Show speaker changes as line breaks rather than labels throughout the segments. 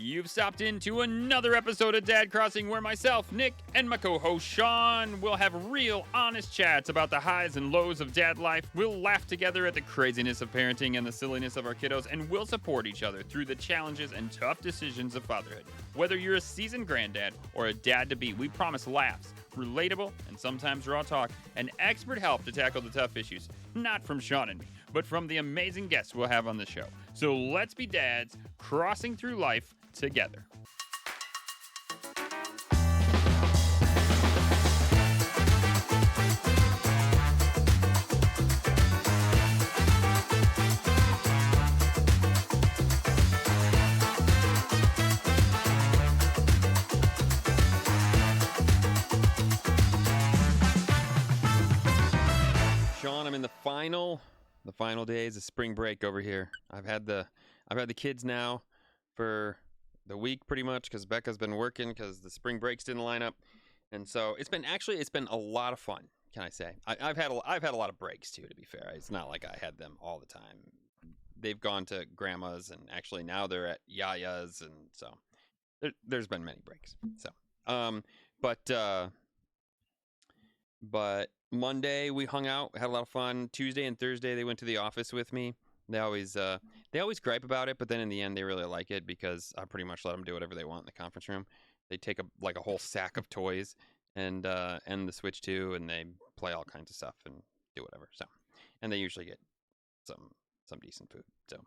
You've stopped into another episode of Dad Crossing where myself, Nick, and my co-host Sean will have real, honest chats about the highs and lows of dad life. We'll laugh together at the craziness of parenting and the silliness of our kiddos, and we'll support each other through the challenges and tough decisions of fatherhood. Whether you're a seasoned granddad or a dad-to-be, we promise laughs, relatable, and sometimes raw talk, and expert help to tackle the tough issues. Not from Sean and me, but from the amazing guests we'll have on the show. So let's be dads crossing through life together. Sean, I'm in the final days of spring break over here. I've had the kids now for the week pretty much because Becca's been working because the spring breaks didn't line up, and so it's been a lot of fun. Can I say I've had a lot of breaks too? To be fair, it's not like I had them all the time. They've gone to grandma's, and actually now they're at Yaya's, and so there's been many breaks. So, but Monday we hung out, had a lot of fun. Tuesday and Thursday they went to the office with me. They always gripe about it, but then in the end they really like it because I pretty much let them do whatever they want in the conference room. They take a whole sack of toys and the Switch too, and they play all kinds of stuff and do whatever. So, and they usually get some decent food. So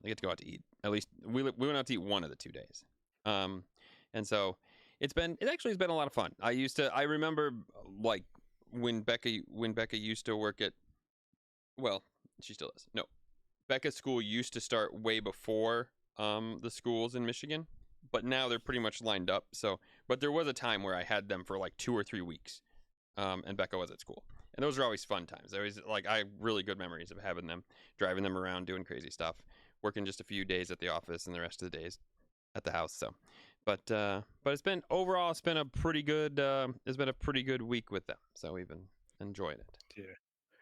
they get to go out to eat. At least we went out to eat one of the 2 days. And so it actually has been a lot of fun. I remember like when Becca used to work at, well, she still does. No, Becca's school used to start way before the schools in Michigan, but now they're pretty much lined up. So, but there was a time where I had them for like 2 or 3 weeks, and Becca was at school, and those are always fun times. I have really good memories of having them, driving them around, doing crazy stuff, working just a few days at the office and the rest of the days at the house. So, but it's been a pretty good week with them. So we've been enjoying it.
Yeah.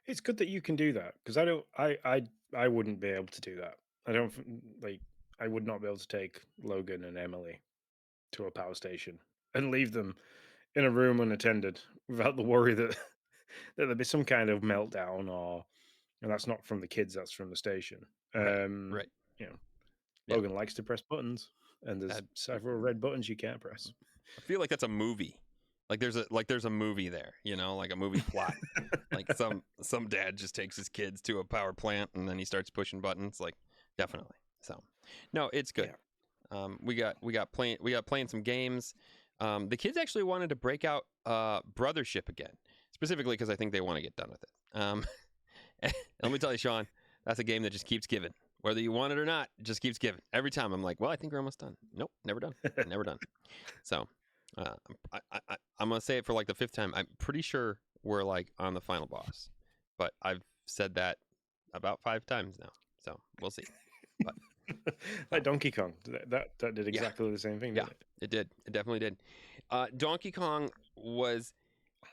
It's good that you can do that because I wouldn't be able to do that. I would not be able to take Logan and Emily to a power station and leave them in a room unattended without the worry that there'd be some kind of meltdown and that's not from the kids, that's from the station.
Right,
Um,
right.
you know,
Yeah.
Logan likes to press buttons and there's several red buttons you can't press.
I feel like that's a movie. Like there's a movie there, like a movie plot. Like some dad just takes his kids to a power plant and then he starts pushing buttons. Like definitely. So no, it's good.
Yeah.
We got playing some games. The kids actually wanted to break out Brothership again, specifically because I think they want to get done with it. Let me tell you, Sean, that's a game that just keeps giving. Whether you want it or not, it just keeps giving. Every time I'm like, well, I think we're almost done. Nope, never done. Never done. So I'm going to say it for like the 5th time. I'm pretty sure we're like on the final boss. But I've said that about 5 times now. So we'll see. But,
like Donkey Kong. That did exactly the same thing, didn't it?
It did. It definitely did. Donkey Kong was...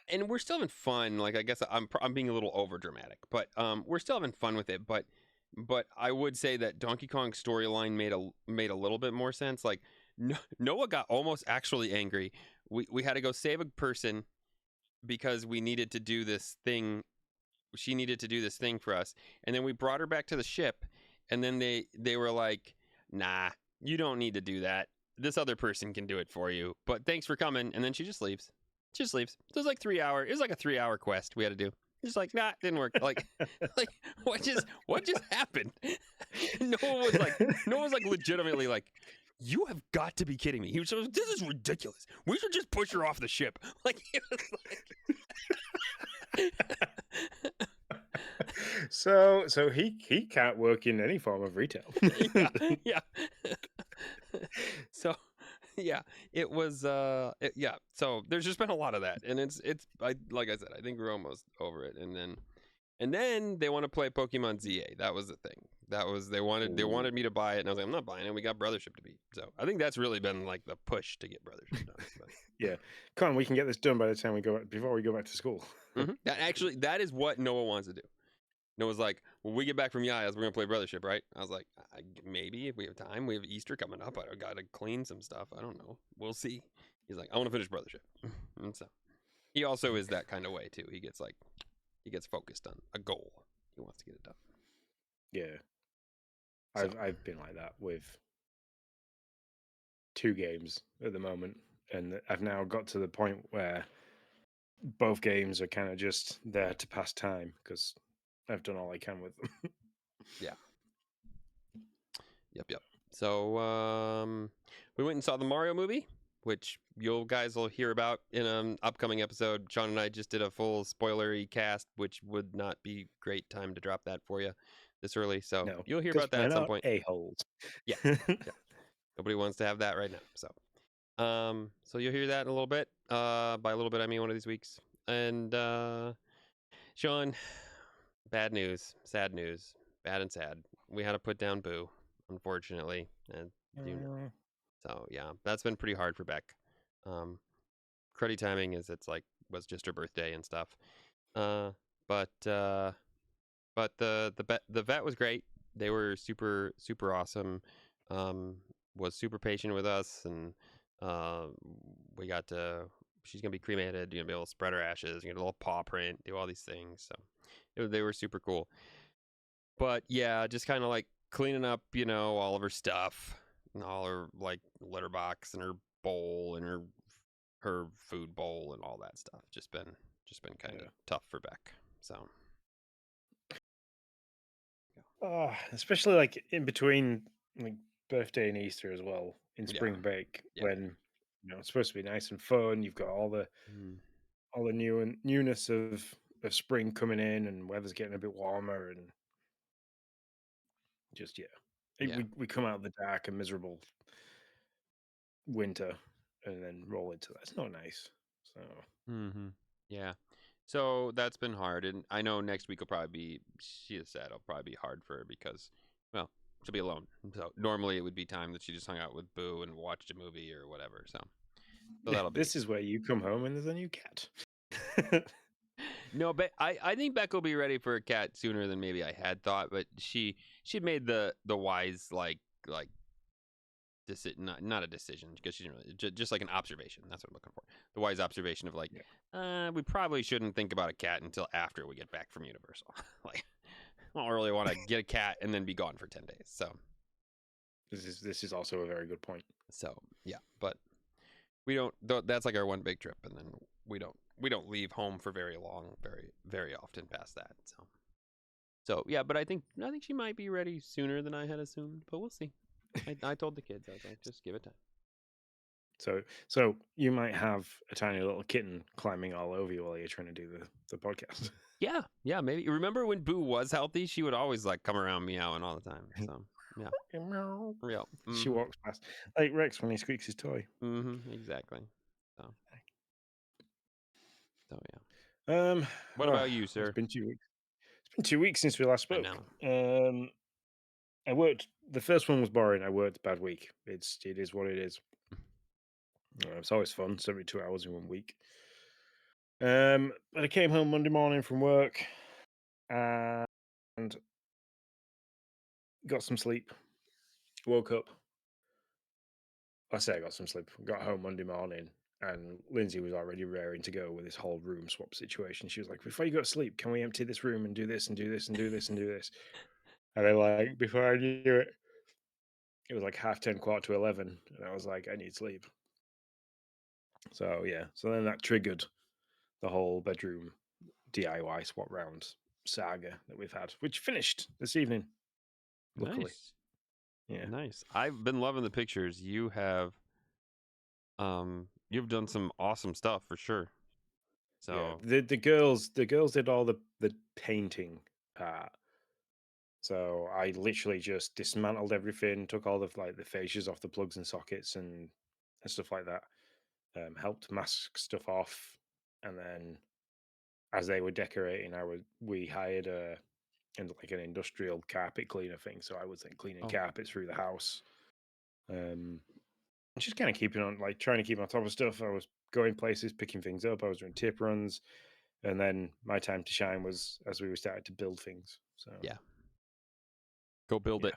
And we're still having fun. Like, I guess I'm being a little over dramatic. But we're still having fun with it. But I would say that Donkey Kong's storyline made a little bit more sense. Like Noah got almost actually angry. We had to go save a person because we needed to do this thing. She needed to do this thing for us, and then we brought her back to the ship. And then they were like, "Nah, you don't need to do that. This other person can do it for you. But thanks for coming." And then she just leaves. She just leaves. It was like 3 hour. It was like a 3-hour quest we had to do. Just like, nah, it didn't work. Like what just happened? Noah was like legitimately like, you have got to be kidding me. He was like, this is ridiculous. We should just push her off the ship. Like he was like
So he can't work in any form of retail.
yeah. So yeah, it was so there's just been a lot of that, and like I said, I think we're almost over it. And then they want to play Pokemon ZA. That was the thing. They wanted me to buy it, and I was like, I'm not buying it. We got Brothership to beat. So I think that's really been like the push to get Brothership done. But,
Yeah, come on, we can get this done by the time before we go back to school.
that is what Noah wants to do. Noah's like, when we get back from Yaya's, we're gonna play Brothership, right? I was like, maybe if we have time. We have Easter coming up. I gotta clean some stuff. I don't know. We'll see. He's like, I want to finish Brothership, and so he also is that kind of way too. He gets focused on a goal. He wants to get it done.
Yeah,
So
I've been like that with 2 games at the moment, and I've now got to the point where both games are kind of just there to pass time because I've done all I can with them.
yeah, yep. So we went and saw the Mario movie, which you guys will hear about in an upcoming episode. Sean and I just did a full spoilery cast, which would not be great time to drop that for you this early. So
No,
you'll hear
because
about that
we're
at some
not
point.
a-holes.
Yeah, yeah. Nobody wants to have that right now. So you'll hear that in a little bit. By a little bit, I mean one of these weeks. And Sean, bad news, sad news, bad and sad. We had to put down Boo, unfortunately, and you know.
Mm,
So yeah, that's been pretty hard for Beck. Um, cruddy timing is it's like was just her birthday and stuff. Uh, but uh, but the vet was great. They were super awesome. Um, was super patient with us, and uh, we got to. She's gonna be cremated. You're gonna be able to spread her ashes. You get a little paw print. Do all these things. So they were super cool. But yeah, just kind of like cleaning up, all of her stuff, and all her like litter box and her bowl and her food bowl and all that stuff. Just been kind of
yeah.
tough for Beck. So
Oh, especially like in between like birthday and Easter as well in
yeah,
spring break
yeah,
when it's supposed to be nice and fun. You've got
mm,
all the newness of spring coming in and weather's getting a bit warmer and just
yeah.
we come out of the dark and miserable winter and then roll into that. It's not nice. So
Mm-hmm. Yeah. So that's been hard, and I know next week will probably be. She has said it'll probably be hard for her because, well, she'll be alone. So normally it would be time that she just hung out with Boo and watched a movie or whatever. So that'll be.
this is where you come home and there's a new cat.
No, but I think Beck will be ready for a cat sooner than maybe I had thought. But she made the wise like not a decision because she didn't really just like an observation. That's what I'm looking for. The wise observation of like,
Yeah.
we probably shouldn't think about a cat until after we get back from Universal. Like, I don't really want to get a cat and then be gone for 10 days.
This is also a very good point.
So yeah, but we don't. That's like our one big trip, and then we don't leave home for very long, very often past that. So yeah, but I think she might be ready sooner than I had assumed, but we'll see. I told the kids I was like, just give it time.
So you might have a tiny little kitten climbing all over you while you're trying to do the podcast.
Yeah, maybe. Remember when Boo was healthy? She would always like come around meowing all the time. So yeah,
Meow.
real.
She
Mm-hmm.
walks past like Rex when he squeaks his toy.
Mm-hmm. Exactly. So yeah.
Um,
What
oh,
about you,
it's
sir?
been 2 weeks. It's been 2 weeks since we last
I
spoke.
know.
I worked. The first one was boring. I worked a bad week. It is what it is. It's always fun. 72 hours in 1 week. But I came home Monday morning from work and got some sleep. Woke up. I say I got some sleep. Got home Monday morning, and Lindsay was already raring to go with this whole room swap situation. She was like, "Before you go to sleep, can we empty this room and do this and do this and do this and do this?" And then, like, before I knew it, it was like 10:30, 11, and I was like, "I need sleep." So yeah, so then that triggered the whole bedroom DIY swap round saga that we've had, which finished this evening, luckily.
Nice,
Yeah.
nice. I've been loving the pictures. You've done some awesome stuff for sure.
Yeah,
So
the girls did all the painting part. So I literally just dismantled everything, took all the like the fascias off the plugs and sockets and stuff like that. Helped mask stuff off, and then as they were decorating, we hired like an industrial carpet cleaner thing. So I was then cleaning
oh,
carpets through the house. Um, just kind of keeping on, like trying to keep on top of stuff. I was going places, picking things up. I was doing tip runs. and then my time to shine was as we were starting to build things. So
Yeah. Go build
yeah,
it.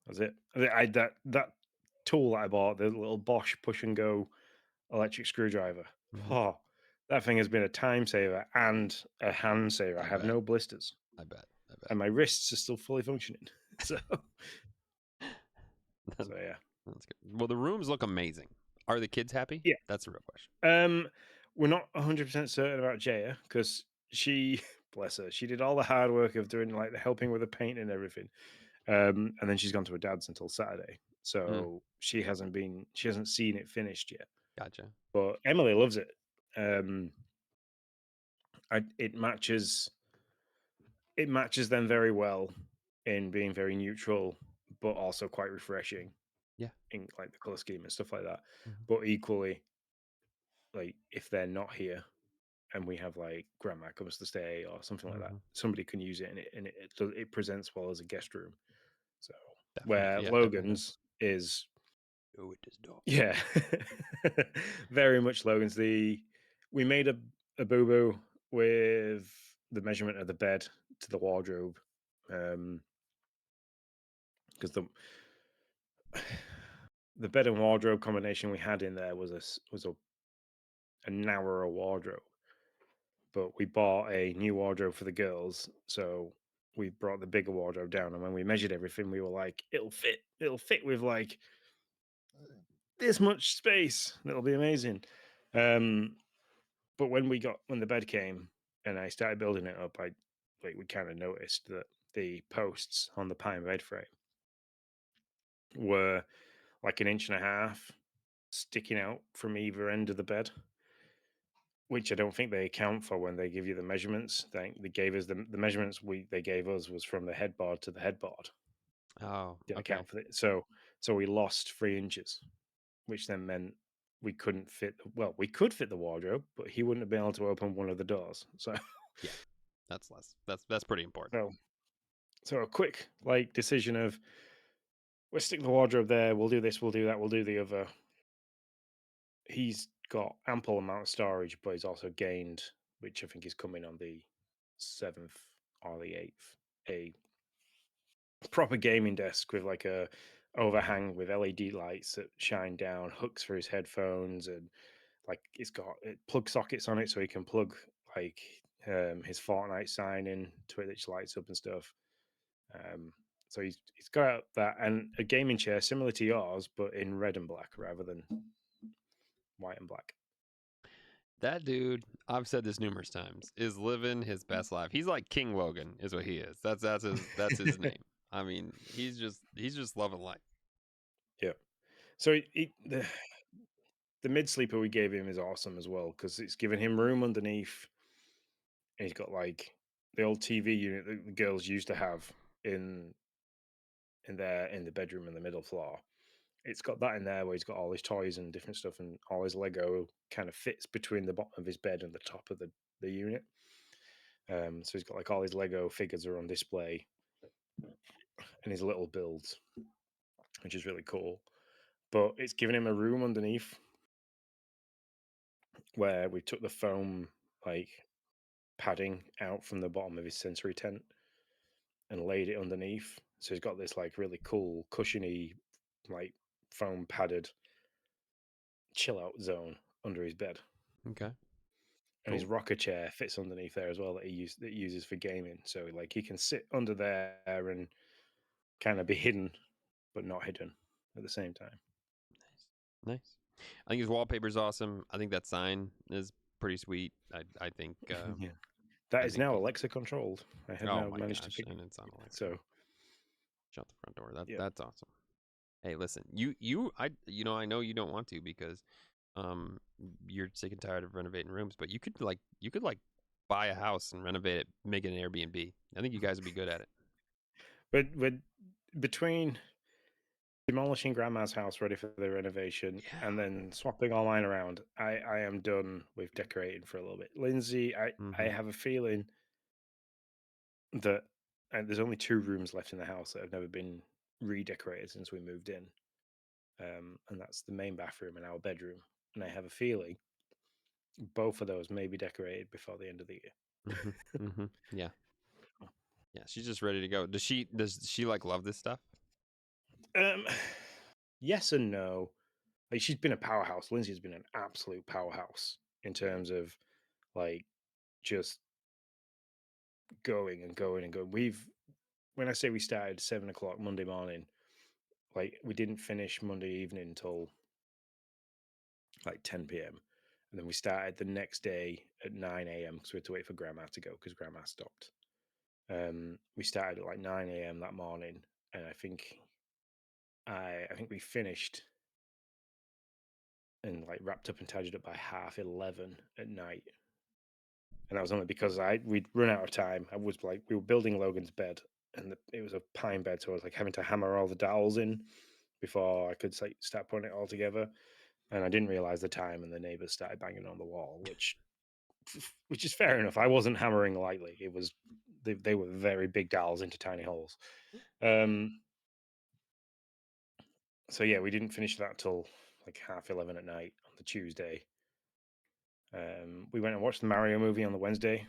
that's it. That tool that I bought, the little Bosch push and go electric screwdriver.
Mhm.
Oh, that thing has been a time saver and a hand saver. I
I
have
bet.
no blisters,
I bet. I bet.
and my wrists are still fully functioning. So
That-
yeah,
That's good. Well, the rooms look amazing. Are the kids happy?
yeah.
That's the real question.
We're not 100% certain about Jaya because she, bless her, she did all the hard work of doing like the helping with the paint and everything. And then she's gone to her dad's until Saturday.
Mm,
So she hasn't seen it finished yet.
gotcha.
But Emily loves it. Um, it matches them very well in being very neutral, but also quite refreshing
Yeah.
in like the color scheme and stuff like that.
Mhm.
But equally, like if they're not here and we have like grandma comes to stay or something like that,
Mhm.
somebody can use it and it presents well as a guest room. So
Definitely.
where
Yeah, definitely does.
Logan's is
Oh, it does not.
yeah, very much Logan's. We made a boo boo with the measurement of the bed to the wardrobe, because the bed and wardrobe combination we had in there was a narrower wardrobe, but we bought a new wardrobe for the girls, so we brought the bigger wardrobe down. And when we measured everything, we were like, it'll fit with like this much space. It'll be amazing. Um, but when the bed came and I started building it up, we kind of noticed that the posts on the pine bed frame were like an inch and a half sticking out from either end of the bed, which I don't think they account for when they give you the measurements. They gave us the measurements they gave us was from the headboard to the headboard.
Oh,
Didn't
okay.
account for it. So we lost 3 inches, which then meant we couldn't fit. Well, we could fit the wardrobe, but he wouldn't have been able to open one of the doors. So
Yeah. That's less. That's pretty important.
so so a quick like decision of we'll stick the wardrobe there. We'll do this. We'll do that. We'll do the other. He's got ample amount of storage, but he's also gained, which I think is coming on the 7th or the 8th, a proper gaming desk with like a overhang with LED lights that shine down, hooks for his headphones, and like plug sockets on it so he can plug like his Fortnite sign in to it, which lights up and stuff. Um, so he's got that and a gaming chair similar to yours, but in red and black rather than white and black.
That dude, I've said this numerous times, is living his best life. He's like King Logan, is what he is. That's his name. I mean, he's just loving life.
Yeah. So the mid sleeper we gave him is awesome as well because it's given him room underneath. And he's got like the old TV unit that the girls used to have in in the bedroom in the middle floor. It's got that in there where he's got all his toys and different stuff, and all his Lego kind of fits between the bottom of his bed and the top of the unit. So he's got like all his Lego figures are on display and his little builds, which is really cool. But it's given him a room underneath where we took the foam like padding out from the bottom of his sensory tent and laid it underneath. So he's got this like really cool cushiony like foam padded chill out zone under his bed.
Okay,
And his
cool.
rocker chair fits underneath there as well that he uses for gaming. So like he can sit under there and kind of be hidden but not hidden at the same time.
Nice, nice. I think his wallpaper's awesome. I think that sign is pretty sweet. I think
Yeah. That
I
is
think
now
he.
Alexa controlled. I have
Oh
now
my
managed to
gosh,
figure
and it's on Alexa.
so
Shut the front door. That
yeah.
that's awesome. Hey, listen, I know you don't want to because um you're sick and tired of renovating rooms, but you could buy a house and renovate it, make it an Airbnb. I think you guys would be good at it.
But between demolishing grandma's house ready for the renovation
Yeah.
and then swapping all mine around, I am done with decorating for a little bit. Lindsay, I
Mm-hmm.
have a feeling that and there's only 2 rooms left in the house that have never been redecorated since we moved in. And that's the main bathroom and our bedroom. And I have a feeling both of those may be decorated before the end of the year.
Yeah. Yeah. She's just ready to go. Does she like love this stuff?
Um, yes and no. Like she's been a powerhouse. Lindsay's been an absolute powerhouse in terms of like just going and going and going. When I say we started 7 o'clock Monday morning, like we didn't finish Monday evening until like 10 p.m. And then we started the next day at 9 a.m. because we had to wait for grandma to go because grandma stopped. We started at like 9 a.m. that morning, and I think we finished and like wrapped up and tidied up by 11:30 at night. And that was only because we'd run out of time. I was like, we were building Logan's bed, and it was a pine bed, so I was like having to hammer all the dowels in before I could like start putting it all together. And I didn't realize the time, and the neighbors started banging on the wall, which is fair enough. I wasn't hammering lightly. They were very big dowels into tiny holes. Um, so yeah, we didn't finish that till like 11:30 at night on the Tuesday. We went and watched the Mario movie on the Wednesday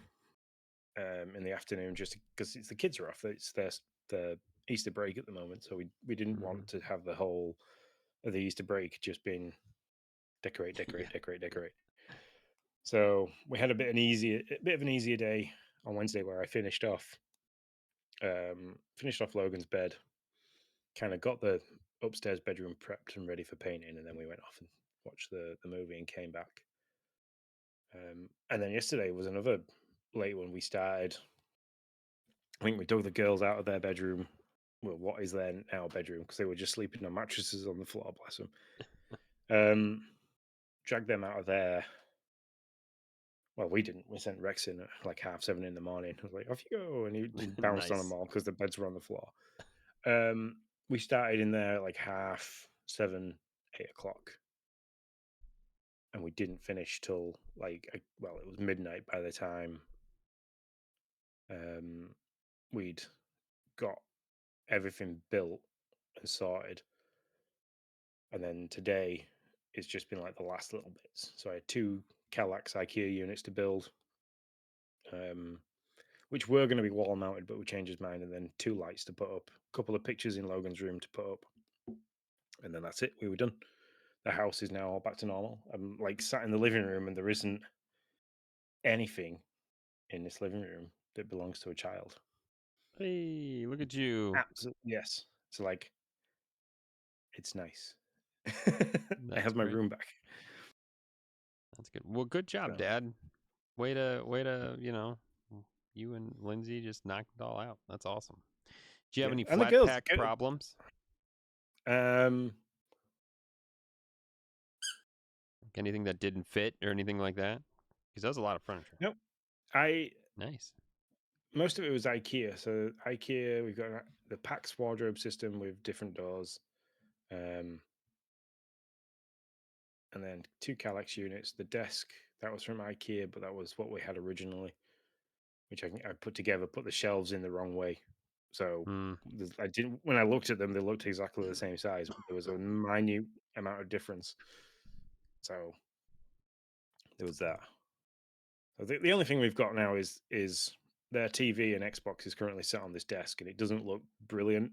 in the afternoon, just because the kids are off. It's the Easter break at the moment, so we didn't
Mm-hmm.
want to have the whole of the Easter break just being decorate,
Yeah.
decorate, decorate,
Yeah.
decorate. So we had a bit of an easier day on Wednesday where I finished off Logan's bed, kind of got the upstairs bedroom prepped and ready for painting, and then we went off and watched the movie and came back. And then yesterday was another late one. We started. I think we dug the girls out of their bedroom. Well, what is their now bedroom because they were just sleeping on mattresses on the floor. Bless them. Um, Dragged them out of there. Well, we didn't. We sent Rex in at like 7:30 in the morning. I was like, "Off you go!" And he bounced on them
Nice.
all because the beds were on the floor. We started in there at like 7:30, 8 o'clock, and we didn't finish till well, it was midnight by the time um, we'd got everything built and sorted. And then today it's just been like the last little bits. So I had two Calax IKEA units to build, um, which were going to be wall mounted, but we changed his mind. And then two lights to put up, a couple of pictures in Logan's room to put up, and then that's it. We were done. The house is now all back to normal. I'm like sat in the living room, and there isn't anything in this living room that belongs to a child.
Hey, look at you.
Absolutely, yes. So like, it's nice. I
That's
have my
great.
room back.
That's good. Well, good job,
So
Dad. Way to, you and Lindsay just knocked it all out. That's awesome. Do you have
yeah,
any
and the
flat
girls.
pack problems?
Um,
Like anything that didn't fit or anything like that? Because that was a lot of furniture.
no, I
Nice.
most of it was IKEA. So IKEA, we've got the PAX wardrobe system with different doors, um, and then two Kallax units. The desk that was from IKEA, but that was what we had originally, which I put together. Put the shelves in the wrong way, so
Hmm.
I didn't. When I looked at them, they looked exactly the same size, but there was a minute amount of difference. So there was that. The only thing we've got now is their TV and Xbox is currently set on this desk, and it doesn't look brilliant.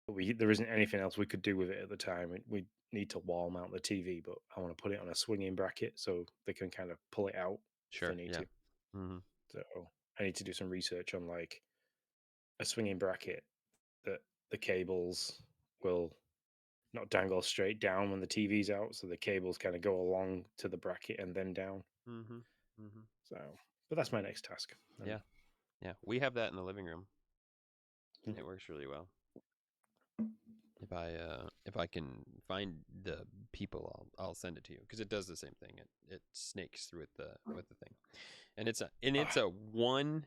But there isn't anything else we could do with it at the time. We need to wall mount the TV, but I want to put it on a swinging bracket so they can kind of pull it out if they
Sure.
need
Yeah.
to.
Hmm.
So I need to do some research on like a swinging bracket that the cables will not dangle straight down when the TV's out, so the cables kind of go along to the bracket and then down.
Hmm. Hmm.
So, but that's my next task.
Yeah. Yeah. We have that in the living room. It works really well. If I can find the people, I'll send it to you because it does the same thing. It snakes through with the thing, and it's
Ah,
a one.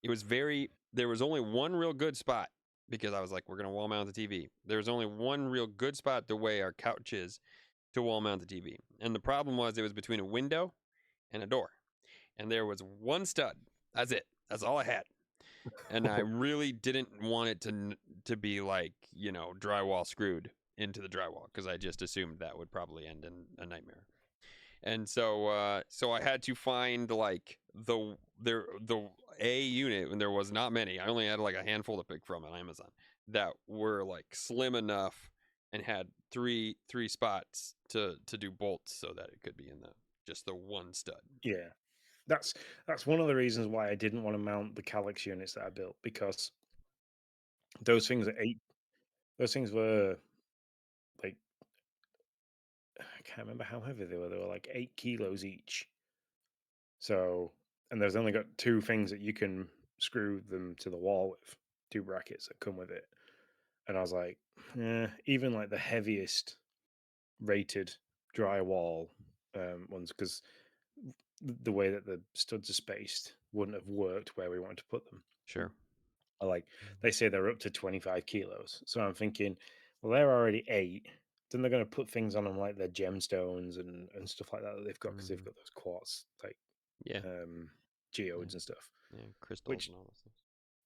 It was very. There was only one real good spot because I was like, we're gonna wall mount the TV. There was only one real good spot the way our couch is to wall mount the TV, and the problem was it was between a window and a door, and there was one stud. That's it. That's all I had. And I really didn't want it to be like drywall screwed into the drywall because I just assumed that would probably end in a nightmare. And so I had to find like the a unit, and there was not many. I only had like a handful to pick from on Amazon that were like slim enough and had three spots to do bolts so that it could be in the just the one stud.
Yeah. That's that's one of the reasons why I didn't want to mount the Calyx units that I built, because those things are eight. Those things were like, I can't remember how heavy they were. They were like 8 kilos each. So, and there's only got two things that you can screw them to the wall with, two brackets that come with it. And I was like, even like the heaviest rated drywall ones, because the way that the studs are spaced wouldn't have worked where we wanted to put them.
Sure.
Are like, they
Mhm.
say they're up to 25 kilos. So I'm thinking, well, they're already 8. Then they're going to put things on them like their gemstones and stuff like that that they've got, because they've
Mhm.
got those quartz like
Yeah.
um,
Yeah.
geodes and stuff.
Yeah. Crystals
Which,
and all those things.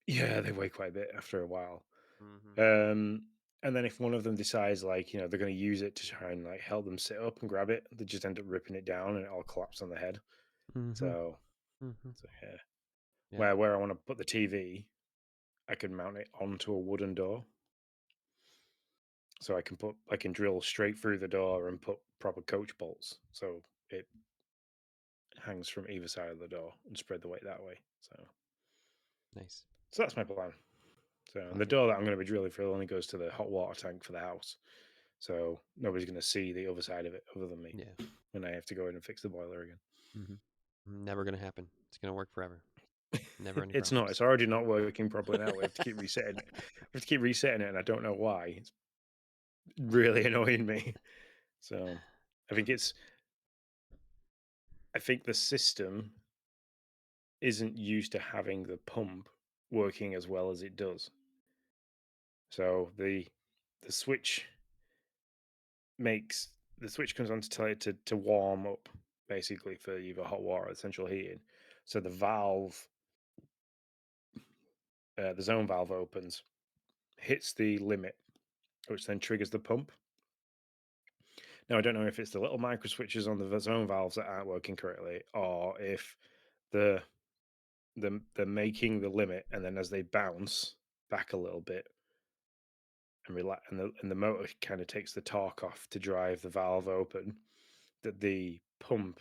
yeah, they weigh quite a bit after a while.
Hmm.
Um, and then if one of them decides, like, they're going to use it to try and like help them sit up and grab it, they just end up ripping it down and it all collapses on the head.
Hmm.
So,
Hmm.
yeah.
Yeah.
Where I want to put the TV, I can mount it onto a wooden door, so I can drill straight through the door and put proper coach bolts, so it hangs from either side of the door and spread the weight that way.
Nice.
So that's my plan. So,
I
and the
like it.
door that I'm going to be drilling through only goes to the hot water tank for the house. So nobody's going to see the other side of it other than me
Yeah.
when I have to go in and fix the boiler again.
Hmm. Never gonna happen. It's gonna work forever. Never any
It's not.
problems.
It's already not working properly now. We have to keep resetting it. We have to keep resetting it, and I don't know why. It's really annoying me. So I think it's. I think the system isn't used to having the pump working as well as it does. So the switch the switch comes on to tell it to warm up, basically, for either hot water or central heating. So the zone valve opens, hits the limit, which then triggers the pump. Now I don't know if it's the little micro switches on the zone valves that aren't working correctly, or if the they're making the limit, and then as they bounce back a little bit and relax, and the motor kind of takes the torque off to drive the valve open, that the pump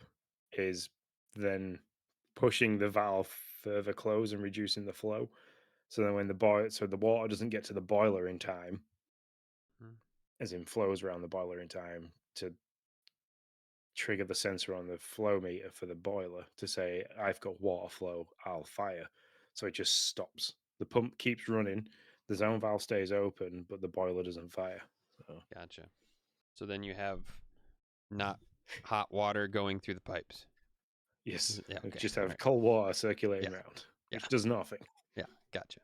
is then pushing the valve further close and reducing the flow. So then when the water doesn't get to the boiler in time,
Mhm.
as in flows around the boiler in time to trigger the sensor on the flow meter for the boiler to say, I've got water flow, I'll fire. So it just stops. The pump keeps running, the zone valve stays open, but the boiler doesn't fire. So
Gotcha. So then you have not hot water going through the pipes.
yes,
Yeah.
we
Okay.
just
All
have
right.
cold water circulating
Yeah.
around,
Yeah.
which does nothing.
Yeah. Gotcha.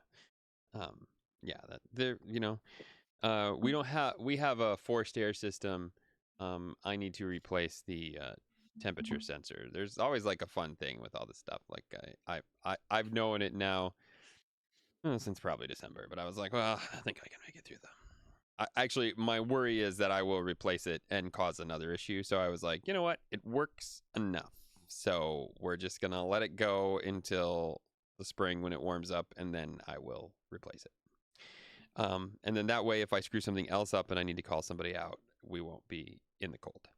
Um. Yeah. That there. We have a forced air system. I need to replace the temperature sensor. There's always like a fun thing with all this stuff. Like I've known it now since probably December, but I was like, well, I think I can make it through though. Actually, my worry is that I will replace it and cause another issue. So I was like, you know what? It works enough. So we're just gonna let it go until the spring when it warms up, and then I will replace it. And then that way, if I screw something else up and I need to call somebody out, we won't be in the cold.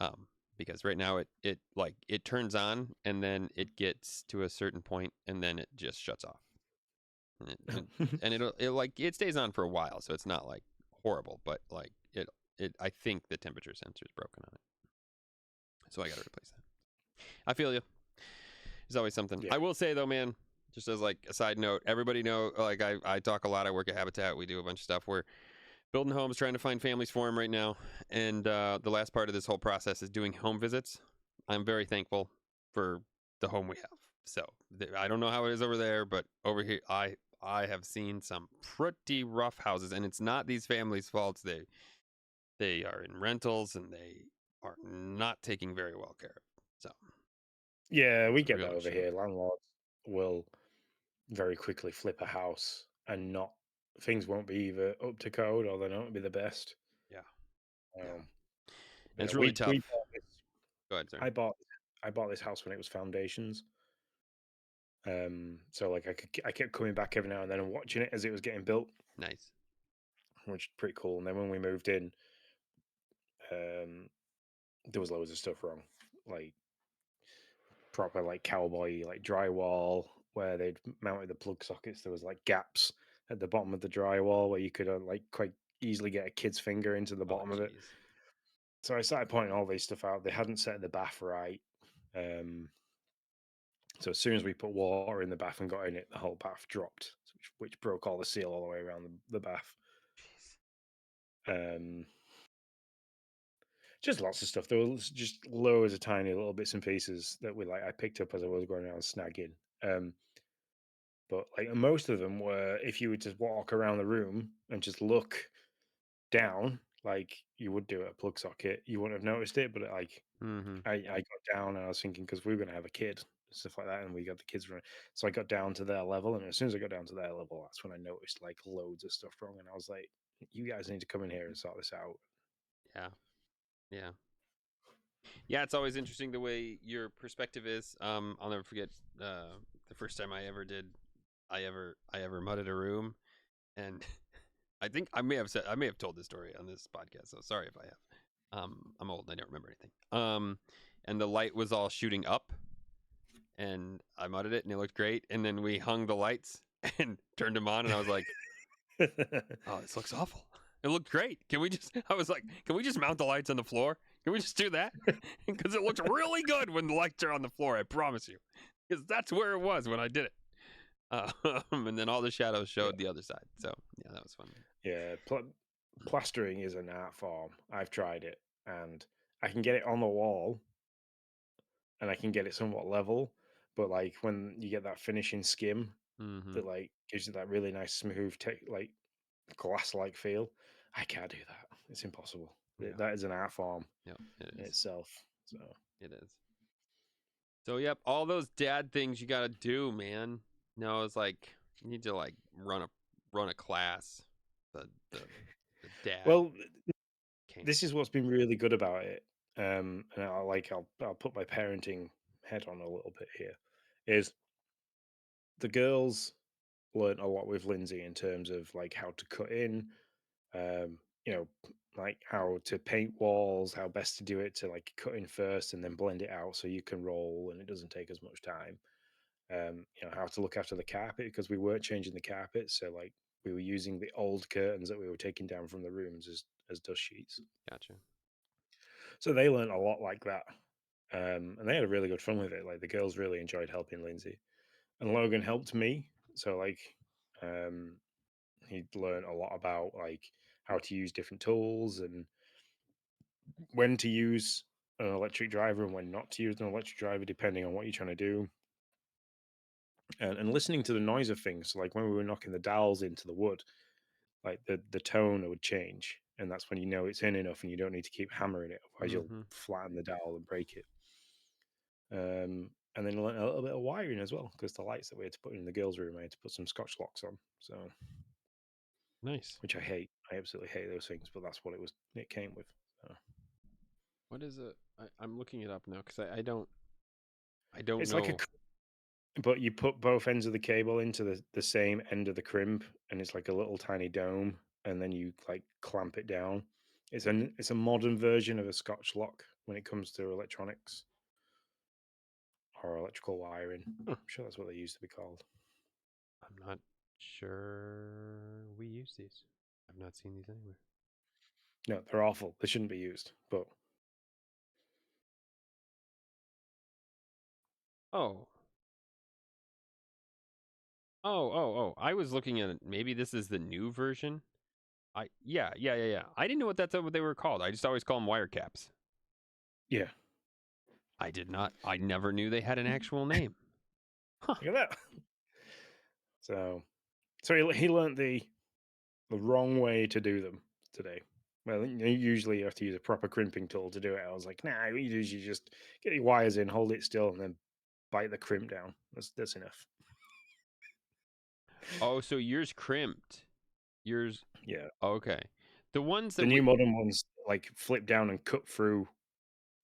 Um, because right now it turns on and then it gets to a certain point and then it just shuts off. And it stays on for a while, so it's not like horrible, but like it I think the temperature sensor is broken on it, so I got to replace that. I feel you. There's always something.
Yeah.
I will say though, man, just as like a side note, everybody know like I talk a lot. I work at Habitat. We do a bunch of stuff. We're building homes, trying to find families for them right now, and the last part of this whole process is doing home visits. I'm very thankful for the home we have. So I don't know how it is over there, but over here, I have seen some pretty rough houses, and it's not these families' faults. They are in rentals, and they are not taking very well care of. So
Yeah, we
it's a
get that
real
over
issue.
here. Landlords will very quickly flip a house and not things won't be either up to code or they don't be the best.
Yeah, yeah,
Um,
and
yeah,
it's really
we
tough.
bought this.
Go Go ahead, sir.
I bought I bought this house when it was foundations. So like I kept coming back every now and then and watching it as it was getting built,
Nice.
which is pretty cool. And then when we moved in, um, there was loads of stuff wrong, like proper like cowboy like drywall where they'd mounted the plug sockets. There was like gaps at the bottom of the drywall where you could like quite easily get a kid's finger into the
Oh,
bottom of it.
jeez.
So I started pointing all these stuff out. They hadn't set the bath right. Um, so as soon as we put water in the bath and got in it, the whole bath dropped, which broke all the seal all the way around the bath.
Jeez.
Um, just lots of stuff. There was just loads of tiny little bits and pieces that I picked up as I was going around snagging. Um, but like most of them were, if you would just walk around the room and just look down, like you would do at a plug socket, you wouldn't have noticed it. But
Mm-hmm.
I got down and I was thinking because we were going to have a kid and stuff like that, and we got the kids running. So I got down to their level, and as soon as I got down to their level, that's when I noticed like loads of stuff wrong, and I was like, "You guys need to come in here and sort this out."
Yeah. Yeah. Yeah, it's always interesting the way your perspective is. I'll never forget the first time I ever mudded a room, and I think I may have told this story on this podcast. So sorry if I have. I'm old and I don't remember anything. And the light was all shooting up, and I mudded it, and it looked great. And then we hung the lights and turned them on, and I was like, "Oh, this looks awful." It looked great. Can we just? I was like, "Can we just mount the lights on the floor? Can we just do that?" Because it looked really good when the lights are on the floor. I promise you, because that's where it was when I did it. And then all the shadows
Yeah,
showed the other side. So yeah, that was fun.
yeah. Plastering is an art form. I've tried it, and I can get it on the wall, and I can get it somewhat level. But like when you get that finishing skim
Mm-hmm.
that like gives you that really nice smooth, like glass-like feel, I can't do that. It's impossible.
Yeah.
That is an art form
Yep. It
in
is.
itself. So
It is. So yep, all those dad things you gotta do, man. No, it's like you need to like run a class. The the the dad
well,
camp.
this is what's been really good about it. And I'll put my parenting head on a little bit here. Is the girls learned a lot with Lindsay in terms of like how to cut in, um, like how to paint walls, how best to do it to like cut in first and then blend it out so you can roll and it doesn't take as much time. How to look after the carpet because we weren't changing the carpet, so like we were using the old curtains that we were taking down from the rooms as dust sheets.
Gotcha.
So they learned a lot like that. And they had a really good fun with it. Like the girls really enjoyed helping Lindsay, and Logan helped me. So like, um, he learned a lot about like how to use different tools and when to use an electric driver and when not to use an electric driver, depending on what you're trying to do. And listening to the noise of things. So like when we were knocking the dowels into the wood, like the tone would change, and that's when you know it's in enough, and you don't need to keep hammering it, otherwise you'll
Mm-hmm.
flatten the dowel and break it. And then learn a little bit of wiring as well, because the lights that we had to put in the girls' room, I had to put some Scotch locks on. So,
Nice.
which I hate. I absolutely hate those things, but that's what it was. It came with. So.
What is it? I'm looking it up now because I don't
It's like
know.
but you put both ends of the cable into the same end of the crimp, and it's like a little tiny dome, and then you like clamp it down. It's a modern version of a Scotch lock when it comes to electronics or electrical wiring.
Huh.
I'm sure that's what they used to be called.
I'm not sure we use these. I've not seen these anywhere.
No, they're awful. They shouldn't be used. But
Oh, I was looking at it. Maybe this is the new version. Yeah. I didn't know what they were called. I just always call them wire caps.
yeah,
I did not. I never knew they had an actual name. Huh.
look at that. So, he learned the wrong way to do them today. Well, usually you have to use a proper crimping tool to do it. I was like, nah, what you do is you just get your wires in, hold it still, and then bite the crimp down. That's enough.
Oh, so yours crimped. Yours.
Yeah.
Okay. The ones
The
that
new
we.
modern ones like flip down and cut through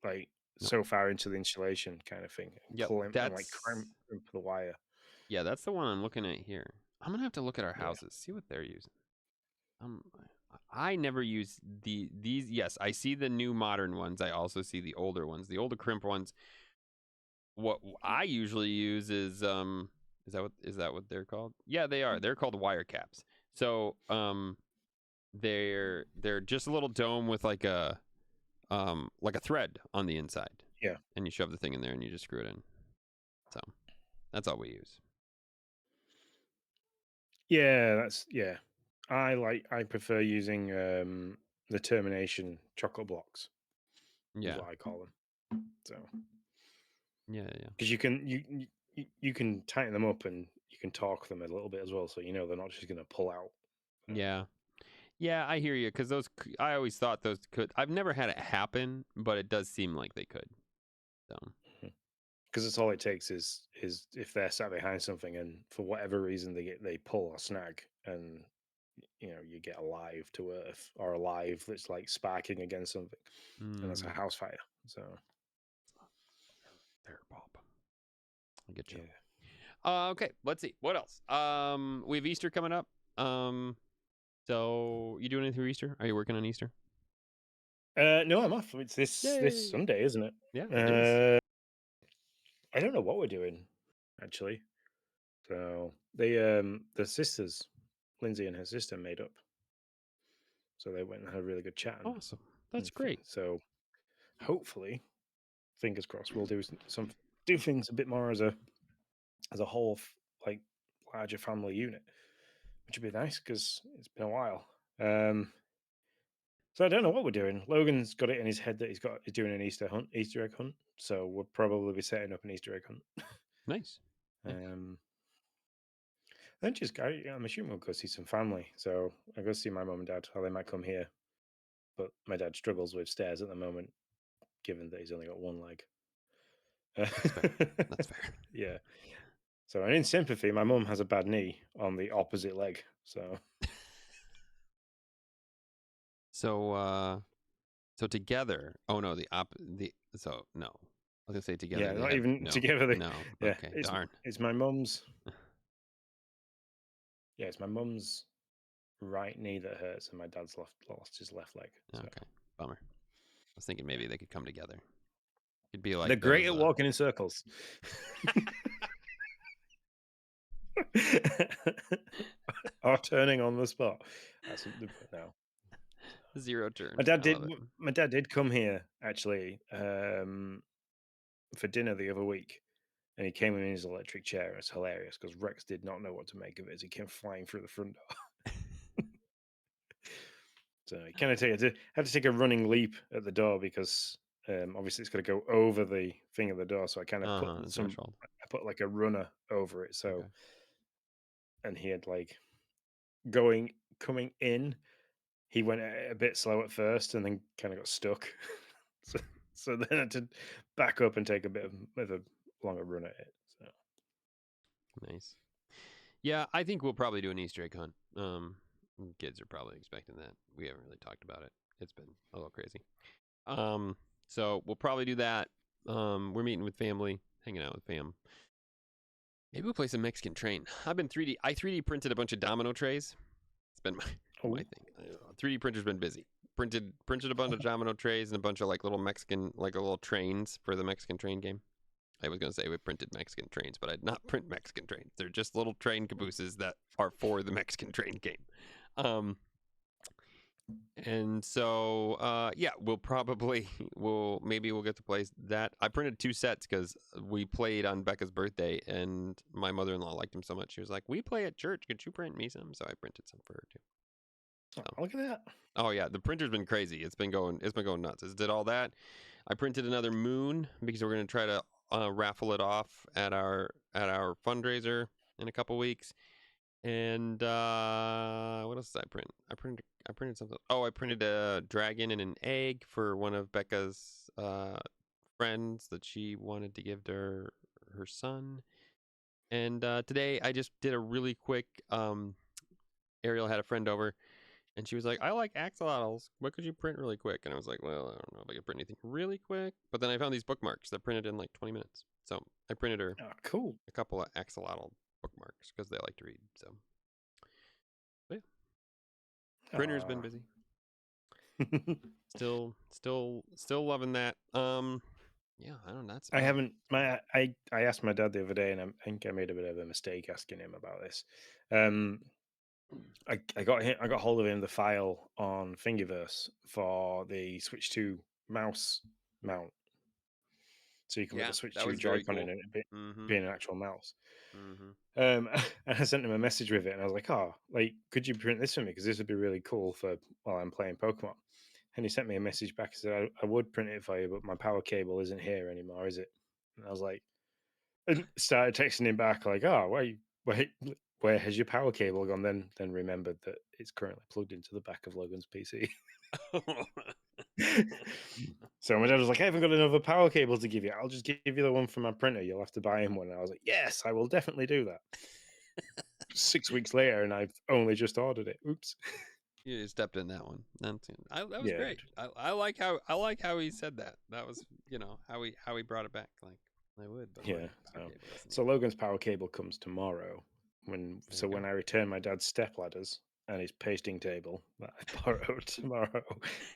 like
No.
so far into the insulation kind of thing, and
Yep.
crimp the wire.
Yeah, that's the one I'm looking at here. I'm gonna have to look at our
Yeah,
houses, see what they're using. Um, I never use these. Yes, I see the new modern ones. I also see the older ones. The older crimp ones. What I usually use is that what they're called? Yeah, they are. They're called wire caps. So they're just a little dome with like a thread on the inside,
yeah,
and you shove the thing in there and you just screw it in. So that's all we use.
yeah. That's yeah. I prefer using the termination chocolate blocks is
Yeah,
what I call them. So
yeah, yeah,
because you can tighten them up and you can torque them a little bit as well, so you know they're not just going to pull out.
yeah. Yeah, I hear you. Because I always thought those could. I've never had it happen, but it does seem like they could. So
Because it's all it takes is if they're sat behind something and for whatever reason they pull or snag and you know you get alive to earth or alive that's like sparking against something and that's a
mm,
house fire. So
there, Bob. I get you.
yeah.
Okay, let's see what else. We have Easter coming up. So you doing anything for Easter? Are you working on Easter?
No, I'm off. It's this
Yay!
Sunday, isn't it?
Yeah, it is.
I don't know what we're doing actually. So the sisters, Lindsay and her sister, made up. So they went and had a really good chat,
Awesome. That's
and
great.
so hopefully, fingers crossed, we'll do some do things a bit more as a whole, like larger family unit, which would be nice because it's been a while. So I don't know what we're doing. Logan's got it in his head that he's doing an Easter egg hunt. So we'll probably be setting up an Easter egg hunt.
Nice. Nice.
um, then I'm assuming we'll go see some family. So I go see my mum and dad, or they might come here. But my dad struggles with stairs at the moment, given that he's only got one leg.
That's fair. That's fair.
Yeah. So, and in sympathy, my mum has a bad knee on the opposite leg. So,
So so together. Oh no, the so no. I was gonna say together
yeah,
they
not
have
even
no.
together.
No.
Yeah,
Okay, darn.
it's my mum's. Yeah, it's my mum's right knee that hurts, and my dad's lost his left leg. So
Okay. Bummer. I was thinking maybe they could come together. It'd be
they're
like
great
those
at walking in circles. Or turning on the spot. That's no.
zero turn.
My dad
I love
did.
it.
My dad did come here actually for dinner the other week, and he came in his electric chair. It's hilarious because Rex did not know what to make of it as he came flying through the front door. So he kind of had to take a running leap at the door because obviously it's got to go over the thing of the door. So I kind of
The threshold.
I put like a runner over it. So
Okay.
and he had like going coming in, he went a bit slow at first and then kind of got stuck. so so then I had to back up and take a bit of a longer run at it. So
Nice. Yeah, I think we'll probably do an Easter egg hunt. Kids are probably expecting that. We haven't really talked about it. It's been a little crazy. Um, so we'll probably do that. We're meeting with family, hanging out with fam. Maybe we'll play some Mexican Train. I 3D printed a bunch of domino trays. It's been my
oh,
thing. 3D printer's been busy. Printed a bunch of domino trays and a bunch of like little Mexican, like little trains for the Mexican Train game. I was going to say we printed Mexican trains, but I did not print Mexican trains. They're just little train cabooses that are for the Mexican Train game. Um, and so, yeah, maybe we'll get to play that. I printed 2 sets because we played on Becca's birthday, and my mother-in-law liked them so much. She was like, "We play at church. Could you print me some?" So I printed some for her too. So,
look at that.
oh yeah, the printer's been crazy. It's been going nuts. It did all that. I printed another moon because we're gonna try to raffle it off at our fundraiser in a couple weeks. And what else did I print? I printed something. Oh, I printed a dragon and an egg for one of Becca's friends that she wanted to give to her son. And today I just did a really quick. Ariel had a friend over, And she was like, I like axolotls. What could you print really quick? And I was like, well, I don't know if I could print anything really quick. But then I found these bookmarks that printed in like 20 minutes. So I printed her
Oh, cool.
a couple of axolotl bookmarks because they like to read. So but yeah, printer's been
Aw.
busy. Still loving that. Yeah, I don't know. That's
I
about
haven't. I asked my dad the other day, and I think I made a bit of a mistake asking him about this. Um, I got hold of him the file on Thingiverse for the Switch 2 mouse mount, so you can put
yeah,
the Switch
that
2
was very
Joy-Con in
cool.
it
Mm-hmm.
being an actual mouse.
Mm-hmm.
And I sent him a message with it, and I was like, "Oh, like, could you print this for me? Because this would be really cool for while I'm playing Pokemon." And he sent me a message back and said, I would print it for you, but my power cable isn't here anymore, is it?" And I was like, and started texting him back like, "Oh, wait, where has your power cable gone?" Then remembered that it's currently plugged into the back of Logan's PC. So my dad was like, "I haven't got another power cable to give you. I'll just give you the one from my printer. You'll have to buy him one." And I was like, "Yes, I will definitely do that." 6 weeks later, and I've only just ordered it. Oops.
You stepped in that one. That was
Yeah,
great. I like how he said that. That was how he brought it back. Like I would, but my
yeah.
power
So,
cable isn't
so
here.
Logan's power cable comes tomorrow.
There you
When
go.
I return my dad's step ladders and his pasting table that I borrowed tomorrow,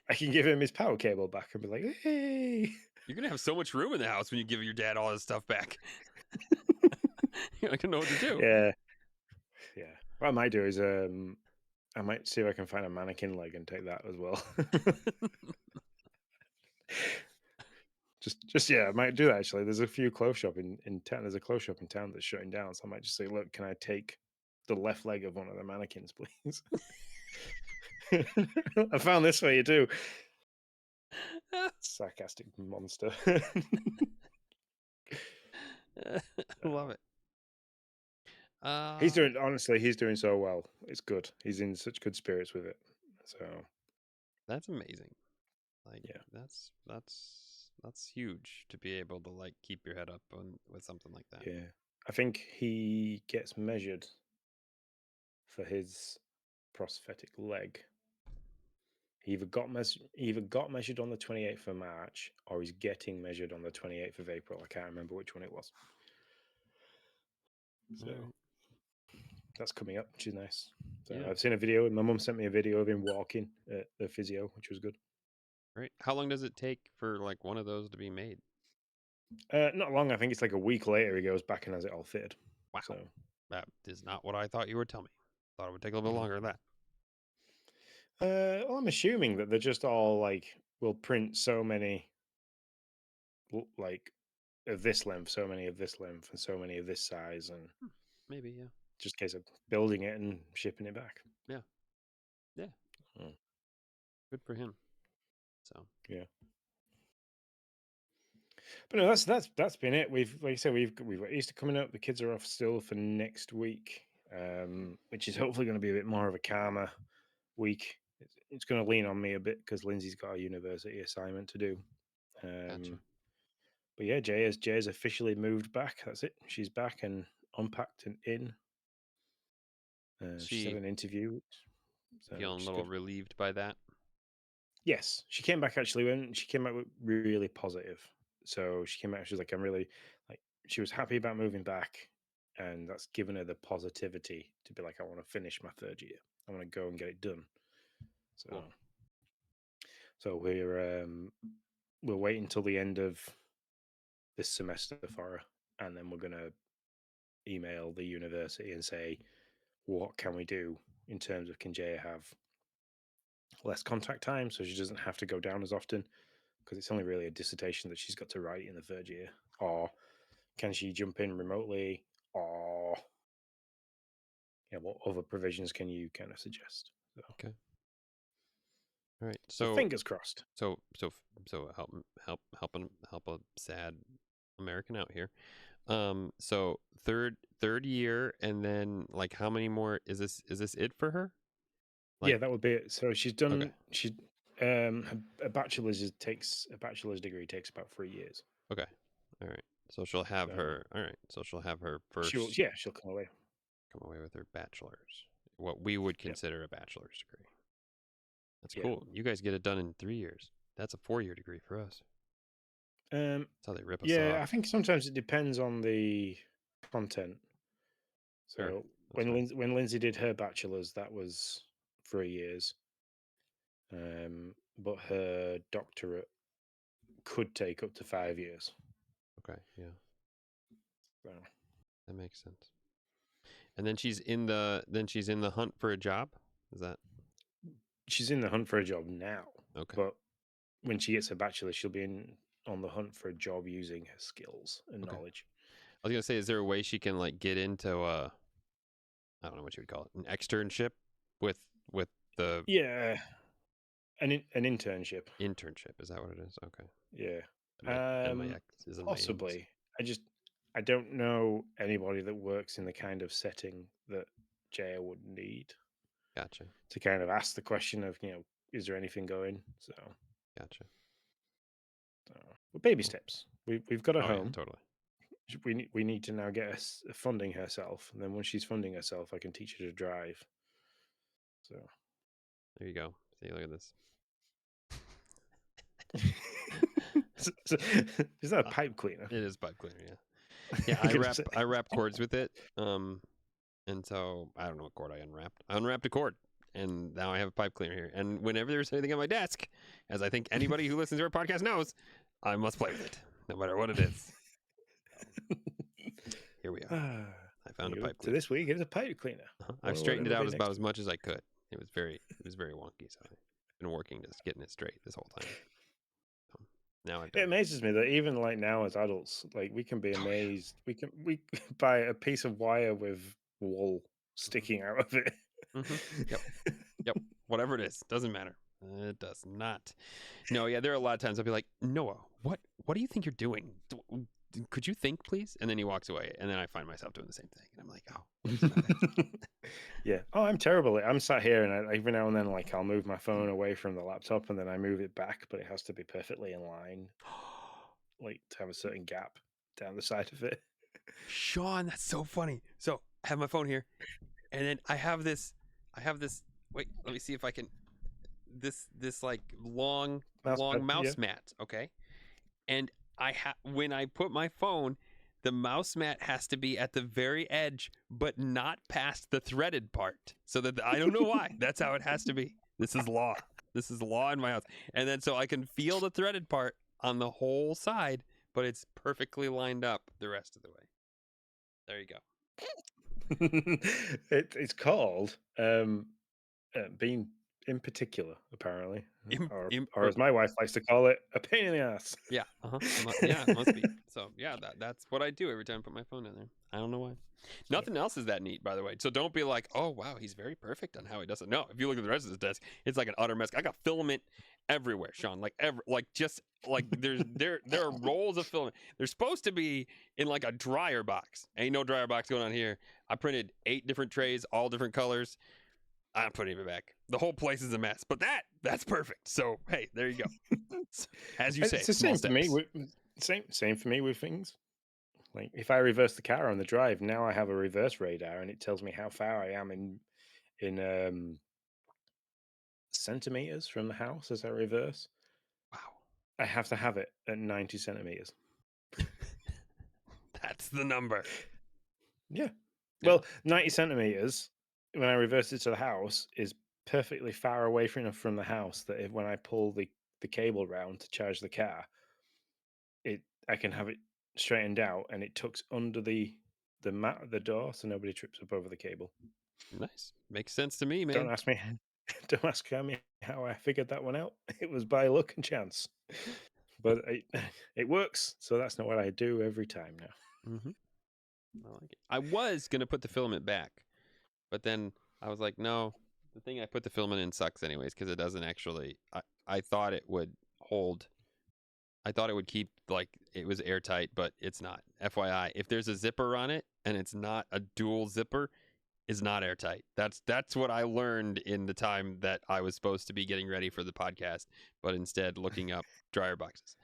I can give him his power cable back and be like, "Hey."
You're gonna have so much room in the house when you give your dad all his stuff back. You're not gonna know what to do.
Yeah, yeah. What I might do is I might see if I can find a mannequin leg and take that as well. just yeah, I might do that actually. There's a few clothes shop in town. There's a clothes shop in town that's shutting down, so I might just say, "Look, can I take the left leg of one of the mannequins, please?" I found this for you too. Sarcastic monster.
Love
Oh.
it.
He's
Uh,
doing honestly, he's doing so well. It's good. He's in such good spirits with it. So
that's amazing. Like
yeah,
that's huge to be able to like keep your head up on with something like that.
yeah. I think he gets measured for his prosthetic leg. He either got measured on the 28th of March or he's getting measured on the 28th of April. I can't remember which one it was.
All
So
right.
that's coming up, which is nice. So
Yeah.
I've seen a video. My mum sent me a video of him walking at the physio, which was good.
Right. How long does it take for like one of those to be made?
Not long. I think it's like a week later he goes back and has it all fitted.
Wow.
So
That is not what I thought you would tell me. Thought it would take a little bit
yeah.
longer than that.
Well, I'm assuming that they're just all like will print so many like of this length, so many of this length, and so many of this size, and
Hmm. Maybe, yeah.
just a case of building it and shipping it back.
Yeah. Yeah.
Mm,
Good for him. So
yeah, but no, that's been it. We've like I said, we've got Easter coming up. The kids are off still for next week, which is hopefully going to be a bit more of a calmer week. It's going to lean on me a bit because Lindsay's got a university assignment to do.
gotcha.
Um, but yeah, Jay has officially moved back. That's it. She's back and unpacked and in. She's had
She
an interview, so
feeling a
which is
little
good.
relieved by that.
Yes, she came back actually when she came back with really positive. So she came back, she was like, "I'm really like," she was happy about moving back, and that's given her the positivity to be like, "I want to finish my third year. I want to go and get it done."
Cool.
So, so we're waiting until the end of this semester for her, and then we're gonna email the university and say, "What can we do in terms of can Jaya have less contact time so she doesn't have to go down as often?" Because it's only really a dissertation that she's got to write in the third year. Or can she jump in remotely? Or yeah, what other provisions can you kind of suggest? So,
Okay. All right.
so fingers crossed.
So help a sad American out here. So third year, and then like how many more is this it for her?
Yeah,
Like
that would be it. So she's
okay,
done. A bachelor's degree takes about 3 years.
okay, all right. So she'll have
So
her. All right. So she'll have her
she'll
first
she'll come away.
come away with her bachelor's, what we would
Yeah,
consider a bachelor's degree. That's
Yeah.
cool. You guys get it done in 3 years. That's a 4-year degree for us.
Um,
That's how they rip us
yeah,
off.
I think sometimes it depends on the content.
Sure.
So
That's fair.
When Lindsay did her bachelor's, that was 3 years. But her doctorate could take up to 5 years.
Okay. Yeah.
So
That makes sense. And then she's in the hunt for a job. Is that
she's in the hunt for a job now.
okay?
But when she gets her bachelor's, she'll be on the hunt for a job using her skills and
Okay.
knowledge.
I was gonna say, is there a way she can like get into I don't know what you would call it, an externship with with the
Yeah, an internship.
internship? Is that what it is? Okay.
Yeah.
My MIX is in my ends.
Possibly. I don't know anybody that works in the kind of setting that Jaya would need
Gotcha.
to kind of ask the question of, is there anything going?
Gotcha.
But baby
Cool.
steps. We've got a
Oh yeah,
home.
totally.
We need to now get us funding herself, and then once she's funding herself, I can teach her to drive. So
There you go. See, look at this.
is that a
Uh,
pipe cleaner?
it is pipe cleaner, yeah. Yeah,
I
I
could
wrap
say-
I wrap cords with it. And so I don't know what cord I unwrapped. I unwrapped a cord, and now I have a pipe cleaner here. And whenever there's anything on my desk, as I think anybody who listens to our podcast knows, I must play with it, no matter what it is. Here we are. I found a pipe
to
cleaner.
this week, it's a pipe cleaner.
I've straightened it out about as much as I could. It was very wonky, so I've been working just getting it straight this whole time. Now I've
It
done.
amazes me that even like now as adults, like we can be
Oh, yeah.
amazed. We buy a piece of wire with wool sticking out of it.
Yep. Yep. Whatever it is, doesn't matter. It does not. No, yeah, there are a lot of times I'll be like, Noah, what do you think you're doing? Could you think, please? And then he walks away, and then I find myself doing the same thing, and I'm like, oh, what's the matter?
Yeah. Oh, I'm terrible. I'm sat here, and every now and then, like I'll move my phone away from the laptop, and then I move it back, but it has to be perfectly in line, like to have a certain gap down the side of it.
Sean, that's so funny. So I have my phone here, and then I have this. Wait, let me see if I can. This like long
Mousepad,
mouse
yeah.
mat, okay? And when I put my phone, the mouse mat has to be at the very edge, but not past the threaded part. So that I don't know why. That's how it has to be. This is law. This is law in my house. And then so I can feel the threaded part on the whole side, but it's perfectly lined up the rest of the way. There you go.
It's called being in particular, apparently, or as my wife likes to call it, a pain in the ass.
Yeah. Yeah, it must be. So yeah, that's what I do every time I put my phone in there. I don't know why. Nothing else is that neat, by the way. So don't be like, oh wow, he's very perfect on how he does it. No, if you look at the rest of his desk, it's like an utter mess. I got filament everywhere, Sean. There are rolls of filament. They're supposed to be in like a dryer box. Ain't no dryer box going on here. I printed 8 different trays, all different colors. I'm putting it back. The whole place is a mess, but that's perfect. So hey, there you go. As you say,
It's the
small
same for me.
steps.
Same for me with things. Like if I reverse the car on the drive, now I have a reverse radar, and it tells me how far I am in centimeters from the house as I reverse.
Wow,
I have to have it at 90 centimeters.
that's the number.
Yeah.
Yeah.
Well, 90 centimeters when I reverse it to the house is perfectly far away from the house that when I pull the cable round to charge the car, I can have it straightened out and it tucks under the mat of the door so nobody trips up over the cable.
Nice, makes sense to me,
Don't
man.
ask me don't ask me how I figured that one out. It was by luck and chance. But it works, so that's not what I do every time now.
Mm-hmm. I like it. I was gonna put the filament back, but then I was like, no, the thing I put the filament in sucks anyways because it doesn't actually. I thought it would hold. I thought it would keep like it was airtight, but it's not. FYI, if there's a zipper on it and it's not a dual zipper, is not airtight. That's what I learned in the time that I was supposed to be getting ready for the podcast, but instead looking up dryer boxes.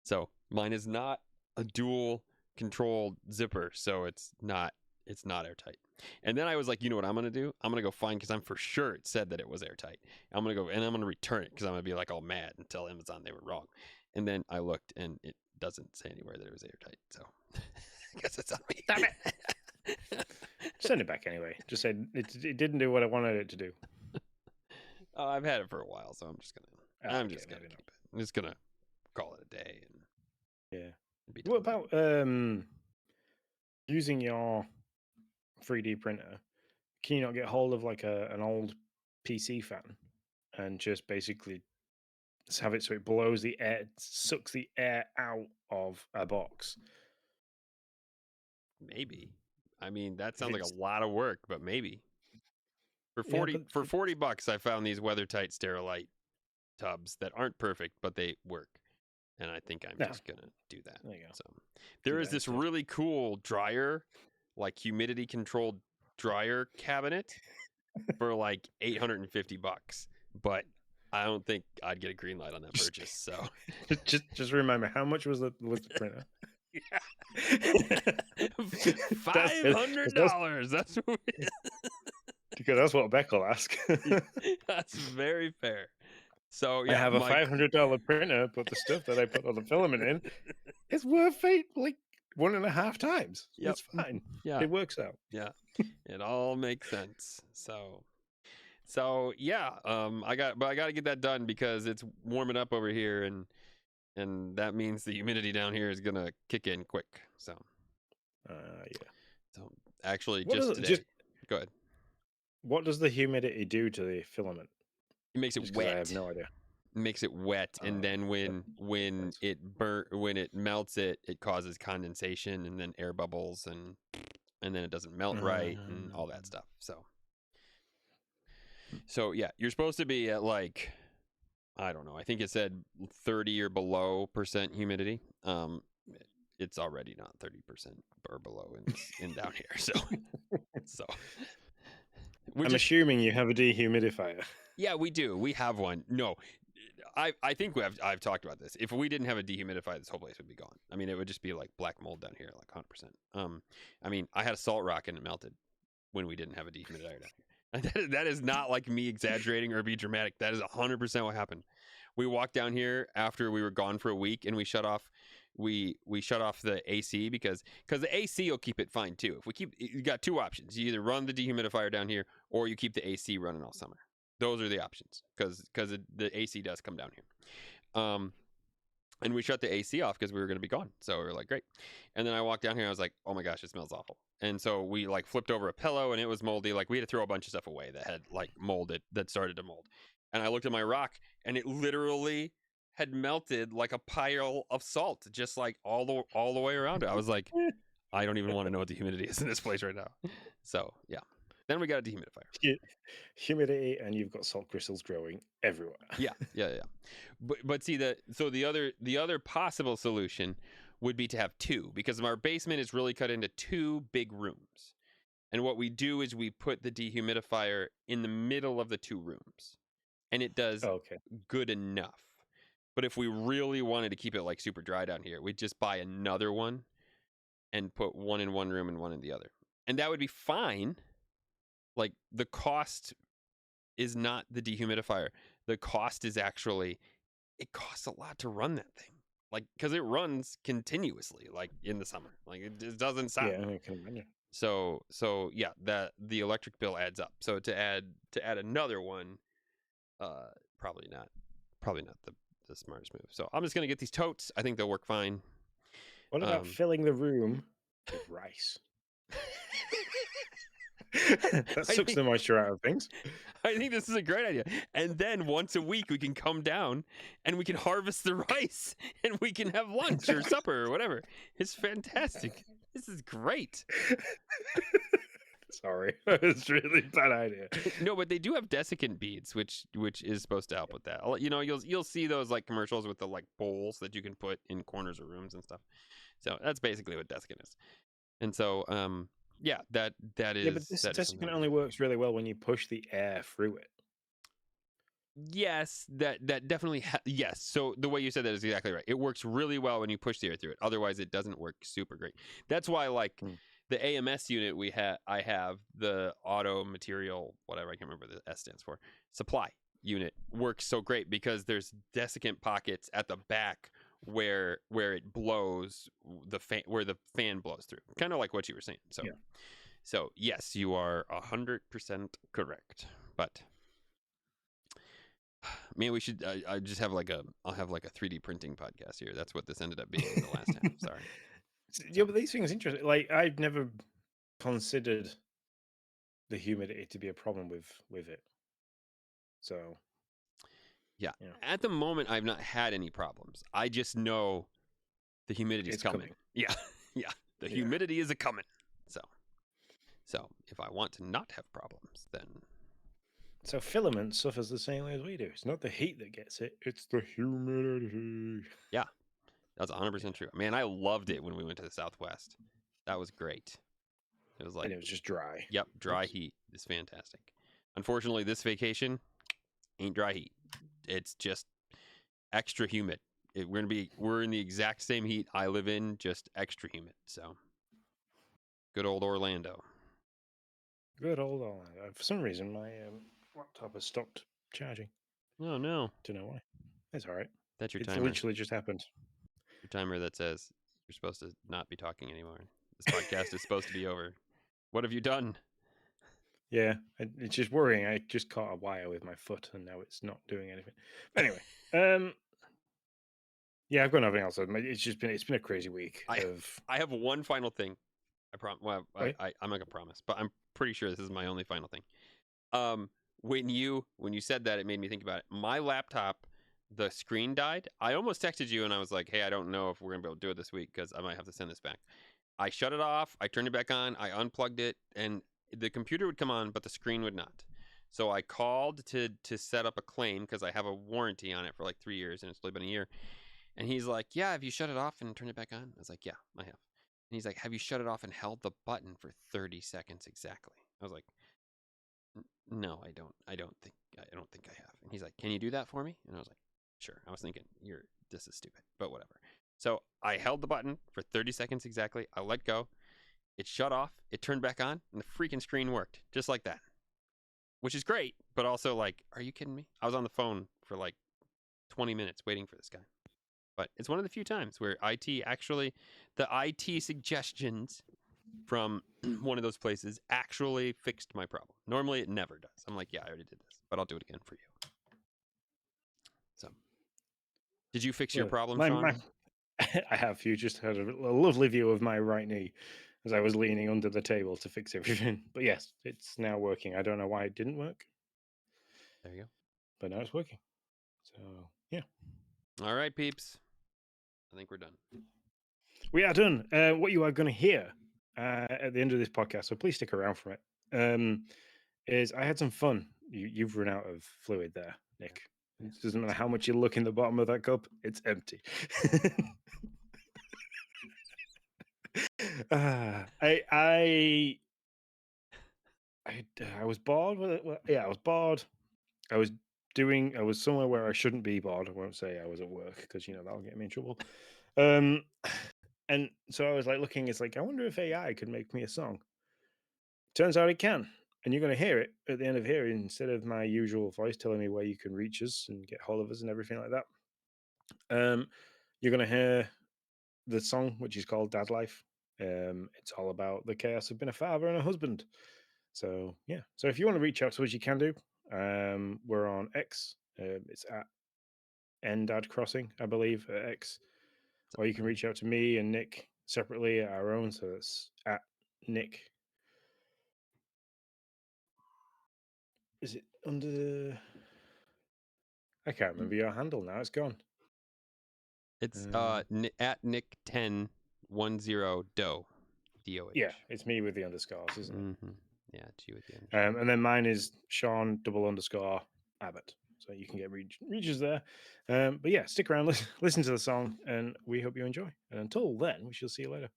So mine is not a dual controlled zipper, so it's not It's not airtight. And then I was like, you know what I'm gonna do? I'm gonna go find, because I'm for sure it said that it was airtight. I'm gonna go and I'm gonna return it because I'm gonna be like all mad and tell Amazon they were wrong. And then I looked and it doesn't say anywhere that it was airtight. So I guess it's on me.
Damn it! Send it back anyway. Just say it didn't do what I wanted it to do.
Oh, I've had it for a while, so I'm just gonna
Okay,
keep
maybe
it. I'm just gonna call it a day and
Yeah.
be done
What
with it.
about using your 3D printer? Can you not get hold of like an old PC fan and just basically have it so it blows the air, sucks the air out of a box?
Maybe. I mean, that
If
sounds like a
it's
lot of work, but maybe. For
yeah,
40
but
for $40, I found these WeatherTight Sterilite tubs that aren't perfect, but they work. And I think I'm
no,
just gonna do that.
there you go.
So
Do
there is
that
this
instead.
really cool dryer, like humidity controlled dryer cabinet for like $850, but I don't think I'd get a green light on that
Just,
purchase. So
just remind me, how much was the printer? that's good.
$500. That's what
Because that's what Beck will ask.
that's very fair. So
I
yeah,
have a
Mike.
$500 printer, but the stuff that I put all the filament in, it's worth like 1.5 times.
Yep.
It's fine.
Yeah.
It works out.
Yeah. It all makes sense. So yeah, I got to get that done because it's warming up over here, and that means the humidity down here is gonna kick in quick. So
Yeah.
so actually,
What does
just
it
today. Go ahead.
What does the humidity do to the filament?
It makes it
Just because I have
wet.
no idea.
Makes it wet, and then
That
when
sense.
it melts it, it causes condensation and then air bubbles, and then it doesn't melt right and all that stuff. So yeah, you're supposed to be at like, I don't know, I think it said 30 or below percent humidity. It's already not 30% or below in down here. So we're
I'm
just
assuming you have a dehumidifier.
yeah, we do. We have one. No, I think I've talked about this. If we didn't have a dehumidifier, this whole place would be gone. I mean, it would just be like black mold down here, like 100%. I mean, I had a salt rock and it melted when we didn't have a dehumidifier down here. That is not like me exaggerating or be dramatic. That is 100% what happened. We walked down here after we were gone for a week, and we shut off the AC because the AC will keep it fine too. If we keep, you got two options: you either run the dehumidifier down here, or you keep the AC running all summer. Those are the options because the AC does come down here. And we shut the AC off because we were going to be gone. So we were like, great. And then I walked down here and I was like, oh my gosh, it smells awful. And so we like flipped over a pillow and it was moldy. Like we had to throw a bunch of stuff away that had like molded, that started to mold. And I looked at my rock and it literally had melted like a pile of salt, just like all the way around it. I was like, I don't even want to know what the humidity is in this place right now. So yeah. Then we got a dehumidifier.
Humidity, and you've got salt crystals growing everywhere.
Yeah. But see the other possible solution would be to have two, because our basement is really cut into two big rooms. And what we do is we put the dehumidifier in the middle of the two rooms, and it does
Okay.
good enough. But if we really wanted to keep it like super dry down here, we'd just buy another one and put one in one room and one in the other. And that would be fine. Like the cost is not the dehumidifier. The cost is actually, it costs a lot to run that thing. Like, because it runs continuously, like in the summer. Like it just doesn't stop.
Yeah, I can imagine.
So yeah, that the electric bill adds up. So to add another one, probably not the smartest move. So I'm just gonna get these totes. I think they'll work fine.
What about filling the room with rice? That
I
sucks
think
the moisture out of things.
I think this is a great idea. And then once a week we can come down and we can harvest the rice and we can have lunch or supper or whatever. It's fantastic. This is great.
Sorry, it's really bad idea.
No, but they do have desiccant beads, which is supposed to help with that. You know, you'll see those like commercials with the like bowls that you can put in corners of rooms and stuff. So that's basically what desiccant is. And so yeah, that is
Yeah, but this
that is something
desiccant
I'll
only
do.
works really well when you push the air through it.
Yes, that definitely yes. So the way you said that is exactly right. It works really well when you push the air through it. Otherwise, it doesn't work super great. That's why like the AMS unit I have the auto material, whatever, I can't remember the S stands for, supply unit works so great because there's desiccant pockets at the back where it blows the fan, where the fan blows through, kind of like what you were saying. So
Yeah.
so yes, you are 100% correct. But man, we should. I just have like I'll have like a 3D printing podcast here. That's what this ended up being in the last half. Sorry.
Yeah,
So
but these things interesting. Like I've never considered the humidity to be a problem with it. So
yeah,
yeah,
at the moment I've not had any problems. I just know the humidity's
it's
coming.
coming.
Yeah, yeah, the
Yeah.
humidity is a coming. So if I want to not have problems, then
So filament suffers the same way as we do. It's not the heat that gets it; it's the humidity.
yeah, that's 100% true. Man, I loved it when we went to the Southwest. That was great. It was like,
And it was just dry.
yep, dry
Oops.
heat is fantastic. Unfortunately, this vacation ain't dry heat. It's just extra humid. We're in the exact same heat I live in, just extra humid. So good old Orlando.
Good old Orlando. For some reason, my laptop has stopped charging.
Oh no,
Don't know why. It's all right.
that's your
It's
timer.
literally just happened.
Your timer that says you're supposed to not be talking anymore. This podcast is supposed to be over. What have you done?
Yeah, it's just worrying. I just caught a wire with my foot, and now it's not doing anything. But anyway, yeah, I've got nothing else. It's been a crazy week
I
of.
I have one final thing. I promise. Well,
Okay.
I'm not gonna promise, but I'm pretty sure this is my only final thing. When you said that, it made me think about it. My laptop, the screen died. I almost texted you and I was like, "Hey, I don't know if we're gonna be able to do it this week because I might have to send this back." I shut it off. I turned it back on. I unplugged it, and the computer would come on, but the screen would not. So I called to set up a claim because I have a warranty on it for like 3 years, and it's only been a year. And he's like, "Yeah, have you shut it off and turned it back on?" I was like, "Yeah, I have." And he's like, "Have you shut it off and held the button for 30 seconds exactly?" I was like, "No, I don't. I don't think I have." And he's like, "Can you do that for me?" And I was like, "Sure." I was thinking, this is stupid, but whatever. So I held the button for 30 seconds exactly. I let go. It shut off. It turned back on, and the freaking screen worked just like that, which is great. But also, like, are you kidding me? I was on the phone for like 20 minutes waiting for this guy. But it's one of the few times where the IT suggestions from one of those places actually fixed my problem. Normally it never does. I'm like, yeah, I already did this, but I'll do it again for you. So, did you fix your
Well,
problem,
my
Sean?
I have. You just had a lovely view of my right knee as I was leaning under the table to fix everything. But yes, it's now working. I don't know why it didn't work,
There you
but now it's working. So yeah,
go. All right, peeps. I think we're done.
we are done. What you are going to hear at the end of this podcast, so please stick around for it. Is I had some fun. You've run out of fluid there, Nick.
Yeah.
It doesn't matter how much you look in the bottom of that cup; it's empty. I I was bored with it. Well, yeah, I was bored. I was I was somewhere where I shouldn't be bored. I won't say I was at work because that'll get me in trouble. Um, and so I was like looking. It's like I wonder if AI could make me a song. Turns out it can, and you're going to hear it at the end of here instead of my usual voice telling me where you can reach us and get hold of us and everything like that. You're going to hear the song, which is called Dad Life. It's all about the chaos of being a father and a husband. So yeah. So if you want to reach out to us, you can do. We're on X. It's at Ndad Crossing, I believe, at X. Or you can reach out to me and Nick separately at our own. So that's at Nick. Is it under? I can't remember your handle now. It's gone.
It's at Nick1010 Doe. DOH.
Yeah, it's me with the underscores, isn't it?
Mm-hmm. Yeah, it's you with the underscore.
And then mine is Sean __ Abbott. So you can get reaches there. But yeah, stick around, listen to the song, and we hope you enjoy. And until then, we shall see you later.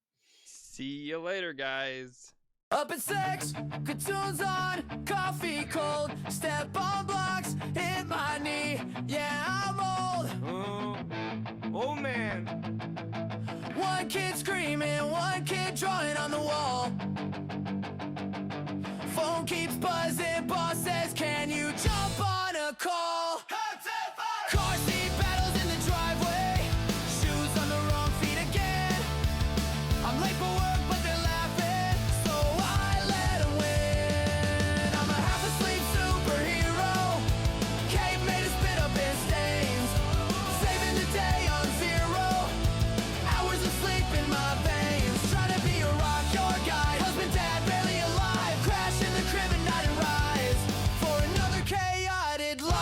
See you later, guys.
Up at 6, cartoons on, coffee cold, step on blocks, hit my knee, yeah, I'm old. Oh man. One kid screaming, one kid drawing on the wall. Phone keeps buzzing, boss says, can you jump on a call? Car seat battles in the driveway, shoes on the wrong feet again. I'm late for work, but they're laughing, so I let them win. I'm a half asleep superhero, cape made of spit up and stains, saving the day on zero, hours of sleep in my veins. Trying to be a rock, your guy, husband, dad, barely alive, crash in the crib at night and rise for another chaotic life.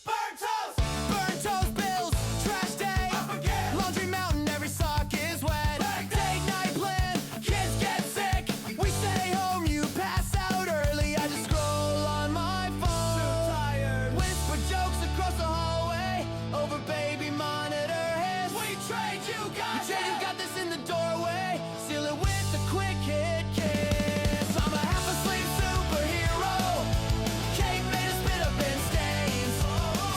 Burnt toast bills, trash day, laundry mountain, every sock is wet. Date night plan, kids get sick, we stay home, you pass out early. I just scroll on my phone, whisper jokes across the hallway over baby monitor hits. We trade, you got this in the doorway, seal it with a quick hit kiss. I'm a half asleep superhero, cape made of spit up and stains,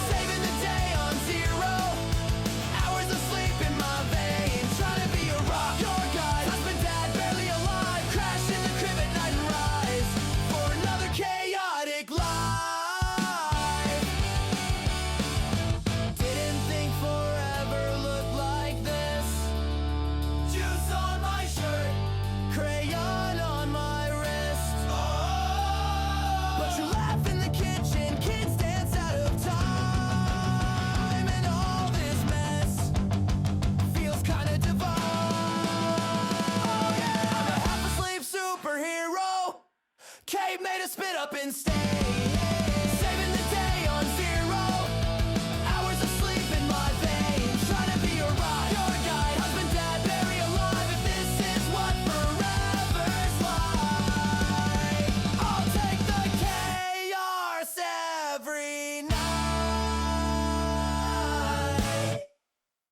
saving the day on zero, hours of sleep in my veins. Trying to be a rock, your guy, husband, dad, barely alive, crash in the crib at night and rise for another chaotic life. Didn't think forever looked like this. Juice on my shirt, crayon on my wrist. But you laugh in the kitchen, kids dance out of time, and all this mess feels kinda divine. Oh yeah, I'm a half asleep superhero, cape made of spit up and stains.